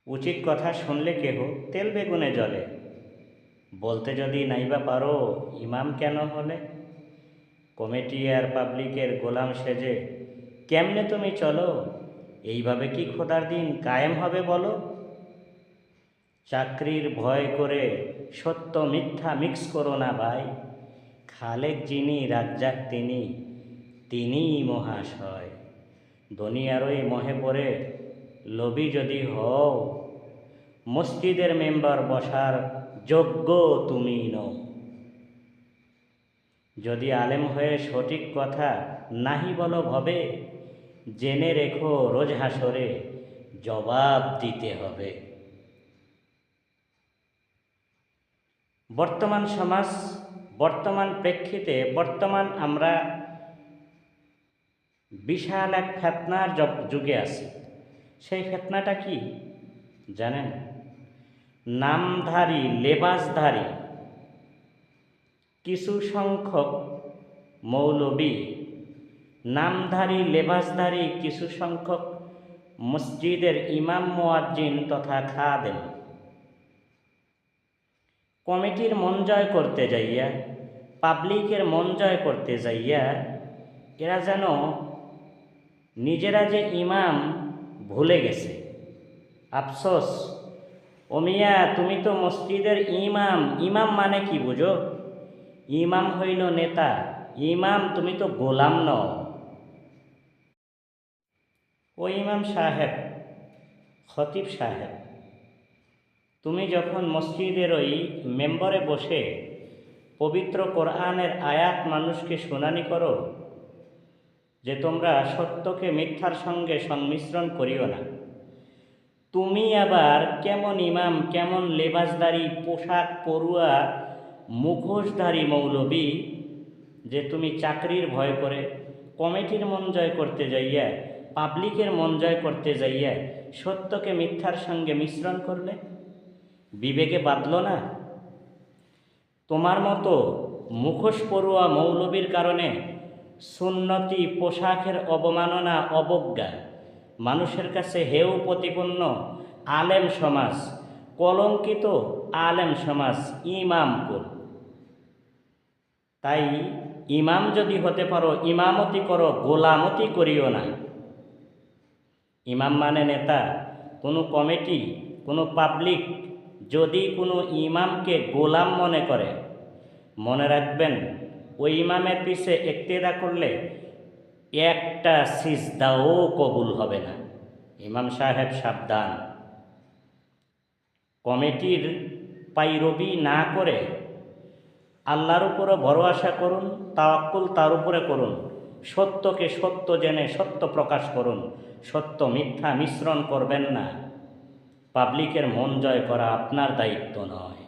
উচিত কথা শুনলে কেহ তেল বেগুনে জ্বলে। বলতে যদি নাইবা পারো ইমাম কেন হলে? কমিটি আর পাবলিকের গোলাম সেজে কেমনে তুমি চলো? এইভাবে কি খোদার দিন কায়েম হবে বলো? চাকরির ভয় করে সত্য মিথ্যা মিক্স করো না ভাই। খালেক যিনি রাজ্জাক তিনিই মহাশয়। দুনিয়ারই মহে পড়ে লোভী যদি হও, মসজিদের মেম্বার বসার যোগ্য তুমি নও। যদি আলেম হয়ে সঠিক কথা নাহি বলো ভবে, জেনে রেখো রোজ হাসরে জবাব দিতে হবে। বর্তমান সমাজ, বর্তমান প্রেক্ষিতে আমরা বিশাল এক ফেতনার যুগে আছি। সেই ফেতনাটা কি জানেন? নামধারী লেবাসধারী কিছু সংখ্যক মৌলবী, নামধারী লেবাসধারী কিছু সংখ্যক মসজিদের ইমাম মুয়াজ্জিন তথা খাদেম কমিটির মন জয় করতে যাইয়া, পাবলিকের মন জয় করতে যাইয়া এরা যেন নিজেরা যে ইমাম ভুলে গেছে। আফসোস, ও মিয়া তুমি তো মসজিদের ইমাম। ইমাম মানে কি বুঝো? ইমাম হইল নেতা। ইমাম তুমি তো গোলাম নও। ও ইমাম সাহেব, খতিব সাহেব, তুমি যখন মসজিদের ওই মেম্বরে বসে পবিত্র কোরআনের আয়াত মানুষকে শুনানি করো যে তোমরা সত্যকে মিথ্যার সঙ্গে সংমিশ্রণ করিও না, তুমি আবার কেমন ইমাম, কেমন লেবাসধারী, পোশাক পরুয়া, মুখোশধারী মৌলবী যে তুমি চাকরির ভয় করে কমিটির মন জয় করতে যাইয়া, পাবলিকের মন জয় করতে যাইয়া সত্যকে মিথ্যার সঙ্গে মিশ্রণ করলে? বিবেকে বাঁধল না? তোমার মতো মুখোশ পরুয়া মৌলবীর কারণে সুন্নতি পোশাকের অবমাননা, অবজ্ঞা, মানুষের কাছে হেয় প্রতিপন্ন আলেম সমাজ, কলঙ্কিত আলেম সমাজ ইমাম কুল। তাই ইমাম যদি হতে পারো ইমামতি করো, গোলামতি করিও না। ইমাম মানে নেতা। কোনো কমিটি, কোনো পাবলিক যদি কোনো ইমামকে গোলাম মনে করে, মনে রাখবেন ওই ইমামের পিছে ইক্তেদা করলে একটা সিজদাও কবুল হবে না। ইমাম সাহেব সাবধান। কমিটির পাইরবি না করে আল্লাহর উপরে ভরসা করুন, তাওয়াক্কুল তার উপরে করুন। সত্যকে সত্য জেনে সত্য প্রকাশ করুন। সত্য মিথ্যা মিশ্রণ করবেন না। পাবলিকের মন জয় করা আপনার দায়িত্ব নয়।